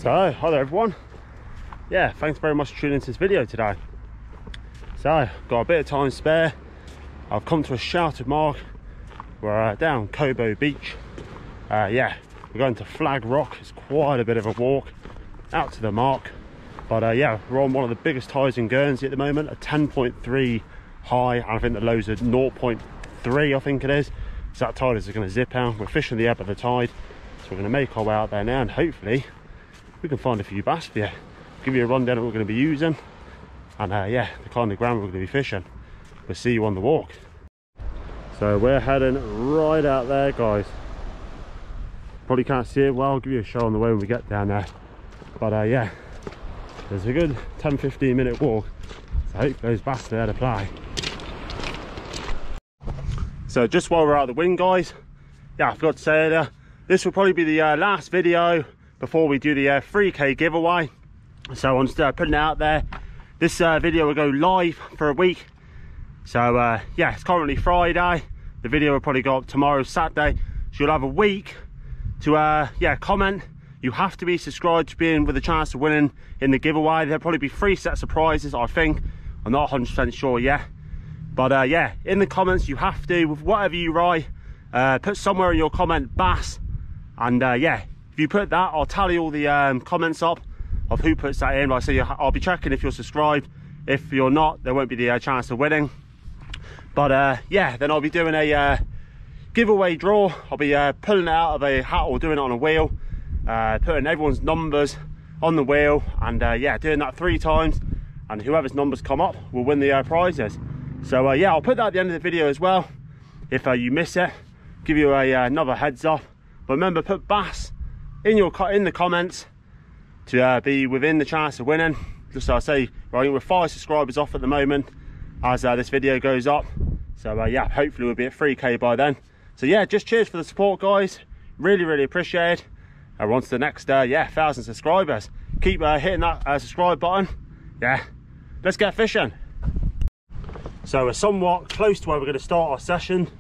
So, hi there everyone. Yeah, thanks very much for tuning into this video today. So, got a bit of time spare. I've come to a sheltered mark. We're down Cobo Beach. Yeah, we're going to Flag Rock. It's quite a bit of a walk out to the mark. But yeah, we're on one of the biggest tides in Guernsey at the moment, a 10.3 high, and I think the lows are 0.3, I think it is. So that tide is going to zip out. We're fishing the ebb of the tide. So we're going to make our way out there now, and hopefully we can find a few bass for you. Give you a rundown of what we're going to be using, and yeah, the kind of ground we're going to be fishing. We'll see you on the walk. So we're heading right out there, guys. Probably can't see it well. I'll give you a show on the way when we get down there. But yeah, there's a good 10-15 minute walk, so I hope those bass are there to play. So just while we're out of the wind, guys, yeah, I forgot to say earlier, this will probably be the last video before we do the 3K giveaway. So I'm just putting it out there. This video will go live for a week. So yeah, it's currently Friday. The video will probably go up tomorrow, Saturday. So you'll have a week to yeah, comment. You have to be subscribed to be in with a chance of winning in the giveaway. There'll probably be 3 sets of prizes, I think. I'm not 100% sure yet. But yeah, in the comments you have to, with whatever you write, put somewhere in your comment bass. And yeah, if you put that, I'll tally all the comments up of who puts that in. Like I say, I'll be checking if you're subscribed. If you're not, there won't be the chance of winning. But yeah, then I'll be doing a giveaway draw. I'll be pulling it out of a hat or doing it on a wheel, putting everyone's numbers on the wheel, and yeah, doing that 3 times, and whoever's numbers come up will win the prizes. So yeah, I'll put that at the end of the video as well. If you miss it, give you another heads up. But remember, put bass in the comments to be within the chance of winning. Just so I say, right, we're 5 subscribers off at the moment as this video goes up. So yeah, hopefully we'll be at 3K by then. So yeah, just cheers for the support, guys. Really appreciate it. We're on to the next yeah, 1,000 subscribers. Keep hitting that subscribe button. Yeah, let's get fishing. So we're somewhat close to where we're going to start our session.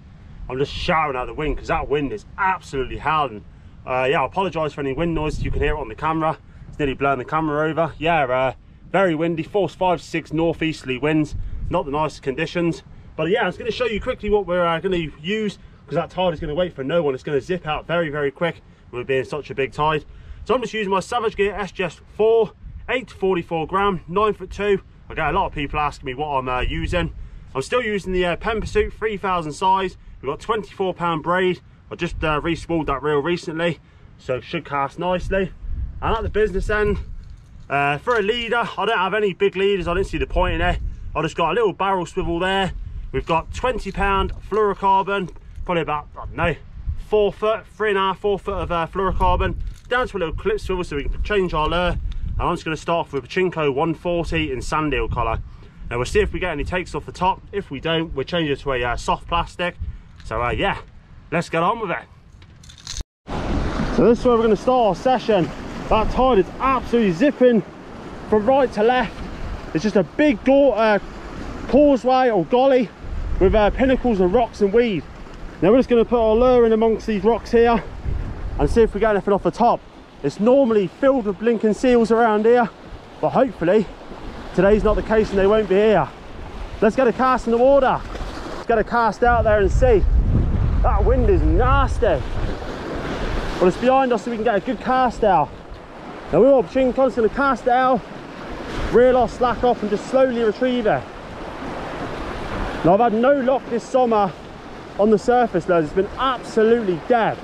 I'm just shouting out the wind because that wind is absolutely howling. Yeah, I apologise for any wind noise. You can hear it on the camera. It's nearly blowing the camera over. Yeah, very windy, force 5 to 6 northeasterly winds. Not the nicest conditions. But yeah, I was going to show you quickly what we're going to use, because that tide is going to wait for no one. It's going to zip out very quick with it being such a big tide. So I'm just using my Savage Gear SGS 4, 8 to 44 gram, 9'2". I get a lot of people asking me what I'm using. I'm still using the Penn Pursuit 3000 size. We've got 24-pound braid. I just re-spooled that reel recently, so it should cast nicely. And at the business end, for a leader, I don't have any big leaders. I didn't see the point in it. I just got a little barrel swivel there. We've got 20-pound fluorocarbon, probably about, I don't know, 4 foot, 3.5, 4 foot of fluorocarbon, down to a little clip swivel so we can change our lure. And I'm just going to start off with a Pachinko 140 in sand eel colour. Now we'll see if we get any takes off the top. If we don't, we'll change it to a soft plastic. So yeah, let's get on with it. So this is where we're going to start our session. That tide is absolutely zipping from right to left. It's just a big causeway or gully with pinnacles and rocks and weed. Now we're just going to put our lure in amongst these rocks here and see if we get anything off the top. It's normally filled with blinking seals around here, but hopefully today's not the case and they won't be here. Let's get a cast in the water. Let's get a cast out there and see. That wind is nasty. Well, it's behind us so we can get a good cast out. Now we're all Pachinko's going to cast it out, reel off, slack off, and just slowly retrieve it. Now I've had no luck this summer on the surface lures. It's been absolutely dead.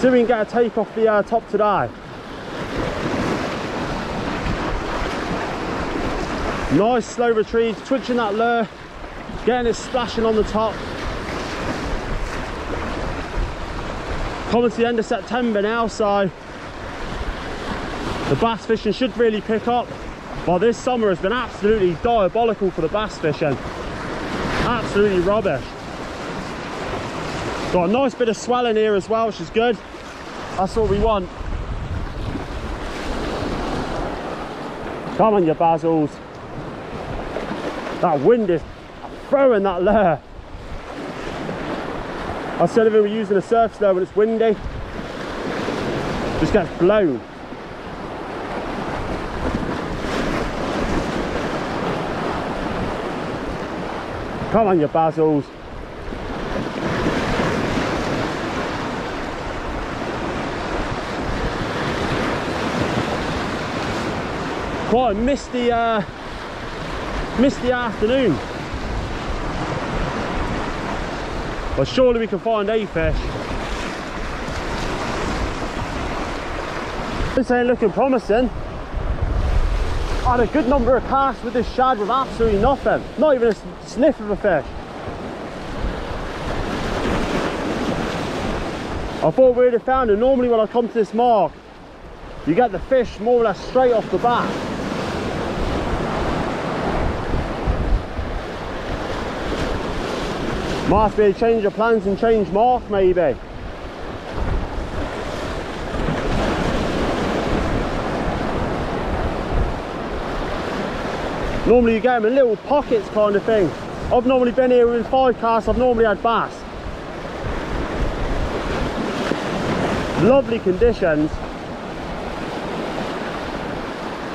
See if we can get a take off the top today. Nice slow retrieve, twitching that lure, getting it splashing on the top. Coming to the end of September now, so the bass fishing should really pick up. Well, this summer has been absolutely diabolical for the bass fishing. Absolutely rubbish. Got a nice bit of swelling here as well, which is good. That's what we want. Come on, you bazzles. That wind is throwing that lure. I said if we were using a surf lure when it's windy, just gets blown. Come on, you Basils. Quite a misty afternoon. But surely we can find a fish. This ain't looking promising. I had a good number of casts with this shad with absolutely nothing. Not even a sniff of a fish. I thought we'd have found it. Normally when I come to this mark, you get the fish more or less straight off the bat. Might have to be a change of plans and change mark maybe. Normally you get them in little pockets kind of thing. I've normally been here with 5 casts, I've normally had bass. Lovely conditions.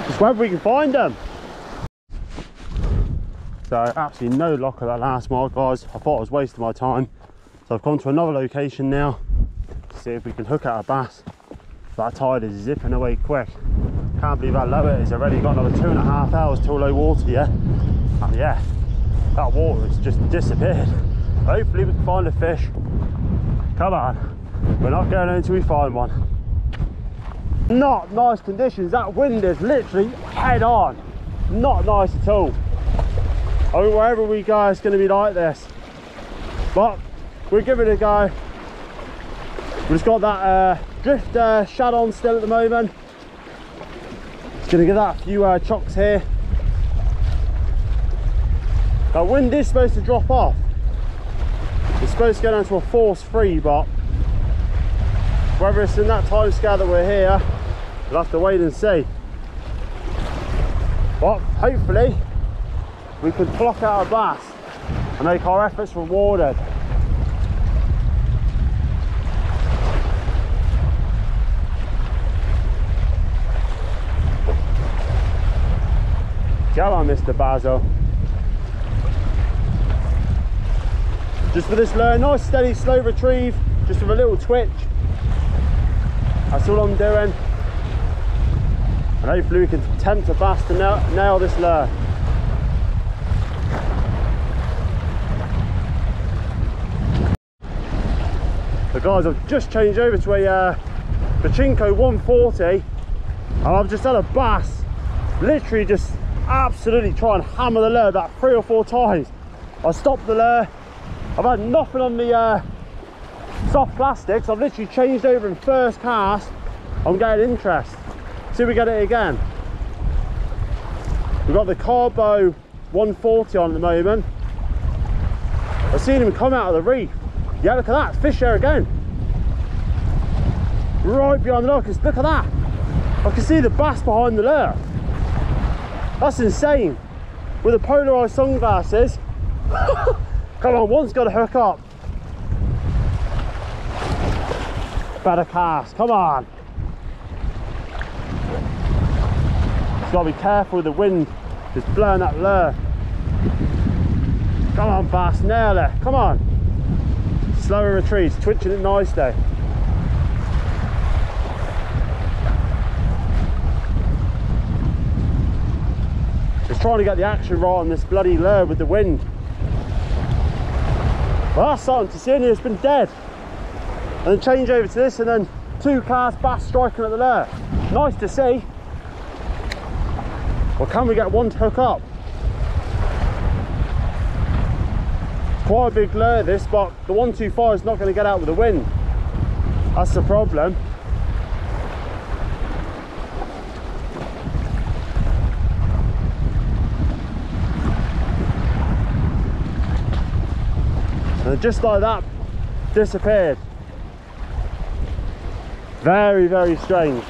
Just whether we can find them. So absolutely no luck at that last mark, guys. I thought I was wasting my time. So I've gone to another location now to see if we can hook out a bass. That tide is zipping away quick. Can't believe how low it is. Already got another 2.5 hours till low water, yeah? And yeah, that water has just disappeared. Hopefully we can find a fish. Come on. We're not going until we find one. Not nice conditions. That wind is literally head on. Not nice at all. I mean, wherever we go, it's going to be like this. But we'll give it a go. We've just got that drift shad on still at the moment. Just going to give that a few chocks here. That wind is supposed to drop off. It's supposed to go down to a force 3, but whether it's in that time scale that we're here, we'll have to wait and see. But hopefully we can pluck out a bass and make our efforts rewarded. Come on, Mr. Basil. Just for this lure, nice steady slow retrieve, just with a little twitch. That's all I'm doing. And hopefully we can tempt a bass to nail this lure. So guys, I've just changed over to a Pachinko 140 and I've just had a bass literally just absolutely try and hammer the lure about 3 or 4 times. I stopped the lure. I've had nothing on the soft plastics. I've literally changed over in first cast. I'm getting interest. See if we get it again. We've got the Carbo 140 on at the moment. I've seen him come out of the reef. Yeah, look at that, fish there again. Right behind the locust, look at that. I can see the bass behind the lure. That's insane. With the polarized sunglasses. Come on, one's got to hook up. Better cast, come on. Just got to be careful with the wind. Just blowing that lure. Come on, bass, nail it, come on. Slower retreats, twitching it nicely. Just trying to get the action right on this bloody lure with the wind. Well, that's something to see in here. It's been dead. And then change over to this and then 2 cast bass striking at the lure. Nice to see. Well, can we get one to hook up? Quite a big lure this, but the 125 is not going to get out with the wind. That's the problem. And just like that, disappeared. Very, very strange.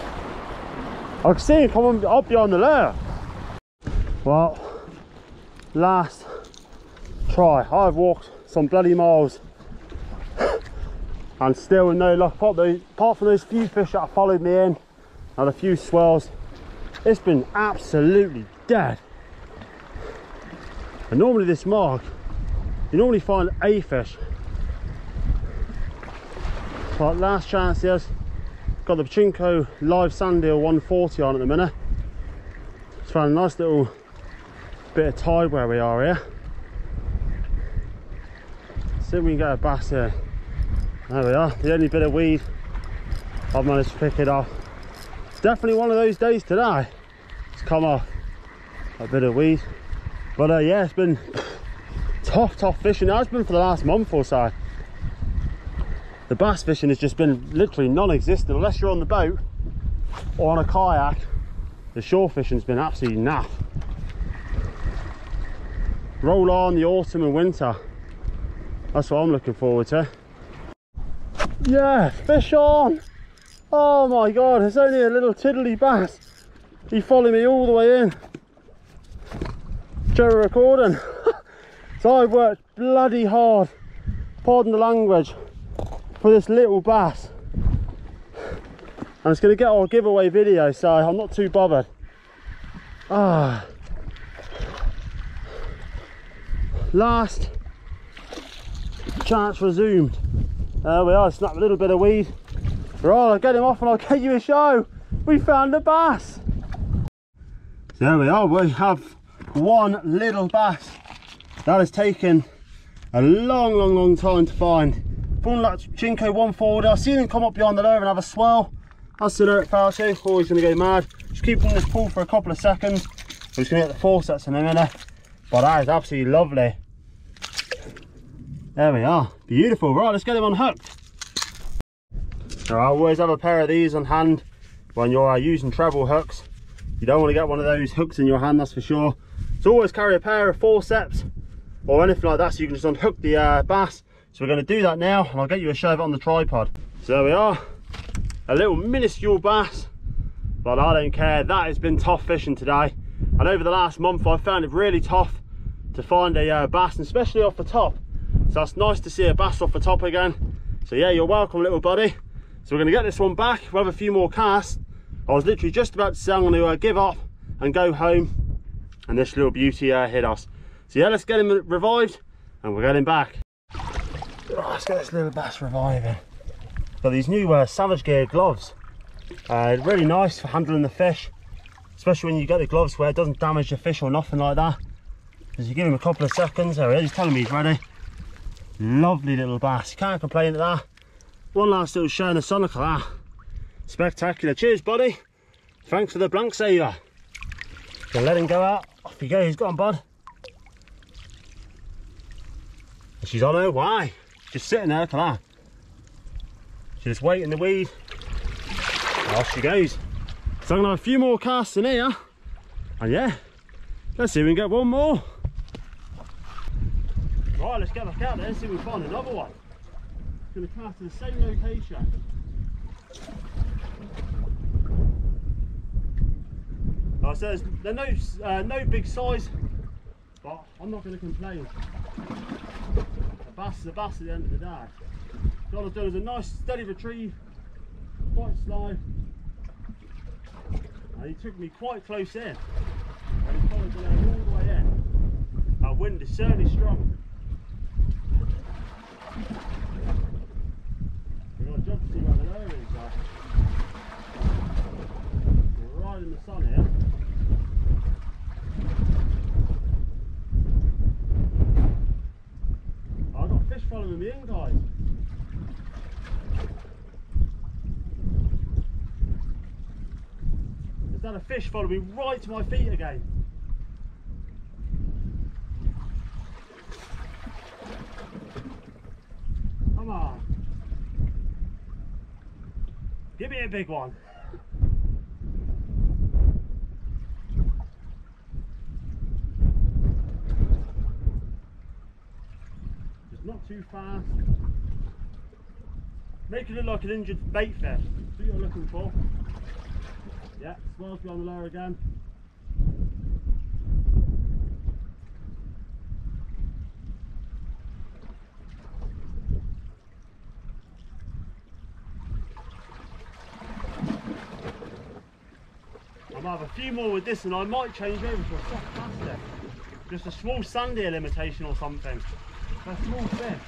I can see him coming up behind the lure. Well, last try. I've walked some bloody miles and still with no luck. Apart from those few fish that have followed me in and a few swells, it's been absolutely dead. And normally this mark you normally find a fish. So like last chance here, got the Pachinko live sand eel 140 on at the minute. Just found a nice little bit of tide where we are here. See if we can get a bass here. There we are, the only bit of weed I've managed to pick it off. Definitely one of those days today. It's come off a bit of weed. But yeah, it's been tough fishing. It has been for the last month or so. The bass fishing has just been literally non-existent unless you're on the boat or on a kayak. The shore fishing's been absolutely naff. Roll on the autumn and winter. That's what I'm looking forward to. Yeah, fish on! Oh my god, it's only a little tiddly bass. He followed me all the way in. Joe recording. So I've worked bloody hard, pardon the language, for this little bass. And it's going to get our giveaway video, so I'm not too bothered. Last chance resumed. There we are, snap a little bit of weed. Right, I'll get him off and I'll get you a show. We found a bass. So there we are, we have one little bass. That has taken a long time to find. Fun like Pachinko 140. I've seen him come up behind the lure and have a swell. I'll sit there at Falco, always going to go mad. Just keep on this pull for a couple of seconds. We're just going to get the forceps in a minute. But that is absolutely lovely. There we are, beautiful. Right, let's get him unhooked. Now, I always have a pair of these on hand when you're using treble hooks. You don't want to get one of those hooks in your hand, that's for sure. So always carry a pair of forceps or anything like that so you can just unhook the bass. So we're going to do that now and I'll get you a show of it on the tripod. So there we are, a little minuscule bass, but I don't care. That has been tough fishing today, and over the last month I've found it really tough to find a bass, and especially off the top. So it's nice to see a bass off the top again. So yeah, you're welcome, little buddy. So we're going to get this one back. We'll have a few more casts. I was literally just about to say I'm going to give up and go home, and this little beauty hit us. So yeah, let's get him revived and we'll get him back. Oh, let's get this little bass reviving. Got these new Savage Gear gloves. Really nice for handling the fish, especially when you get the gloves where it doesn't damage the fish or nothing like that. As you give him a couple of seconds, there he is, he's telling me he's ready. Lovely little bass, can't complain at that. One last little show in the sun, look at that. Spectacular. Cheers, buddy. Thanks for the blank saver. Gonna let him go out. Off he goes. He's gone, bud. And she's on her way. Just sitting there, look at that. She's just waiting the weed. Off she goes. So I'm gonna have a few more casts in here. And yeah, let's see if we can get one more. Right, let's get back out there and see if we can find another one. Going to cast to the same location. So they're no big size, but I'm not going to complain. A bass is a bass at the end of the day. So all I've done is a nice steady retrieve, quite slow. And he took me quite close in, and he followed me all the way in. Our wind is certainly strong. We've got a job to see where the lower is. We're right in the sun here. I've got fish following me in, guys. There's that a fish following me right to my feet again. Come on. Give me a big one. Just not too fast. Make it look like an injured bait fish. That's what you're looking for. Yeah, swells behind the lure again. I might have a few more with this, and I might change over to a soft plastic. Just a small sand eel imitation or something. They're small fish.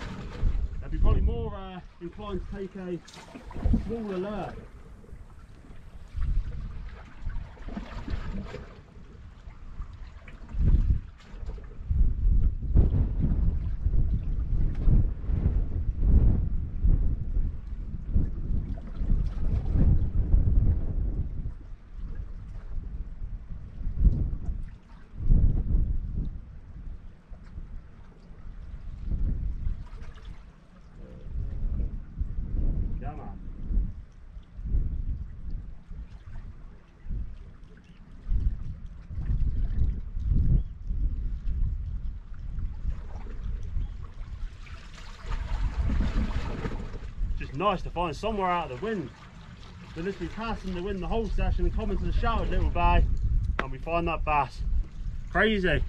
They'd be probably more inclined to take a smaller lure. Nice to find somewhere out of the wind. We're literally casting the wind the whole session and coming to the sheltered little bay, and we find that bass. Crazy.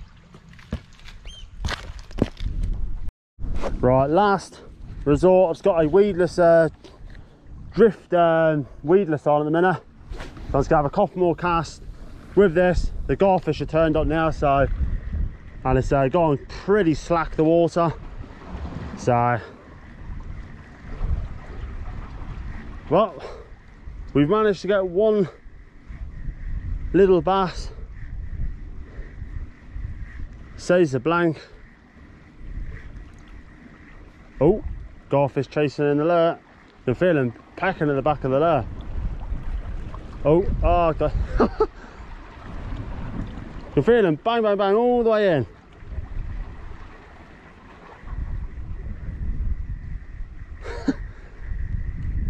Right, last resort. I've got a weedless drift weedless on at the minute. So I'm just gonna have a couple more casts with this. The garfish are turned up now, so, and it's going pretty slack, the water. So well, we've managed to get one little bass. Says the blank. Oh, garfish chasing in the lure. Can feel him pecking at the back of the lure. Oh, God. Can feel him bang, bang, bang all the way in.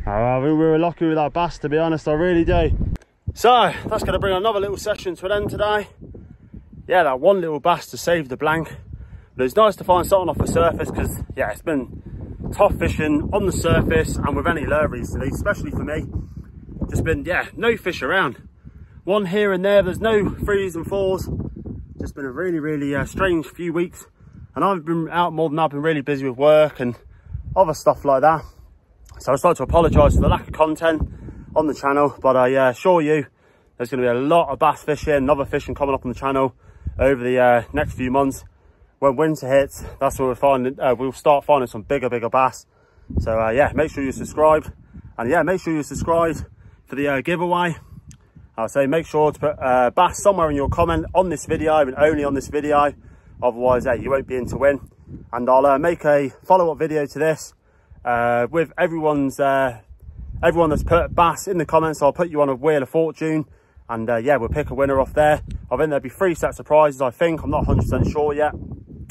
I think we were lucky with that bass, to be honest, I really do. So that's going to bring another little session to an end today. Yeah, that one little bass to save the blank. But it's nice to find something off the surface, because yeah, it's been tough fishing on the surface and with any lure recently, especially for me. Just been, yeah, no fish around. One here and there, there's no threes and fours. Just been a really strange few weeks. And I've been out more than I've been really busy with work and other stuff like that. So I'd just like to apologise for the lack of content on the channel, but I assure you there's going to be a lot of bass fishing and other fishing coming up on the channel over the next few months. When winter hits, that's when we'll start finding some bigger bass. So yeah, make sure you're subscribed, and yeah, make sure you're subscribed for the giveaway. I'll say make sure to put bass somewhere in your comment on this video and only on this video, otherwise you won't be in to win. And I'll make a follow-up video to this with everyone that's put bass in the comments. I'll put you on a Wheel of Fortune, and yeah, we'll pick a winner off there. I think there'll be 3 sets of prizes, I think. I'm not 100% sure yet,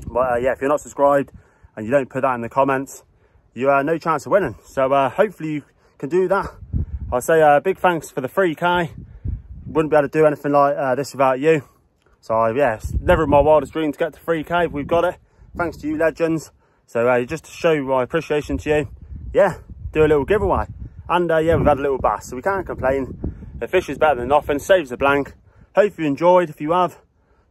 but yeah, if you're not subscribed and you don't put that in the comments, you have no chance of winning. So hopefully you can do that. I'll say big thanks for the 3K. Wouldn't be able to do anything like this without you. So yeah, it's never in my wildest dream to get to 3K. We've got it, thanks to you legends. So just to show my appreciation to you, yeah, do a little giveaway. And yeah, we've had a little bass, so we can't complain. The fish is better than nothing, saves the blank. Hope you enjoyed. If you have,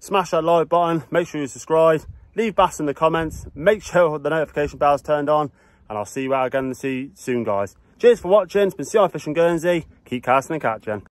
smash that like button, make sure you subscribe, leave bass in the comments, make sure the notification bell's turned on, and I'll see you out again soon, guys. Cheers for watching. It's been CI Fishing Guernsey. Keep casting and catching.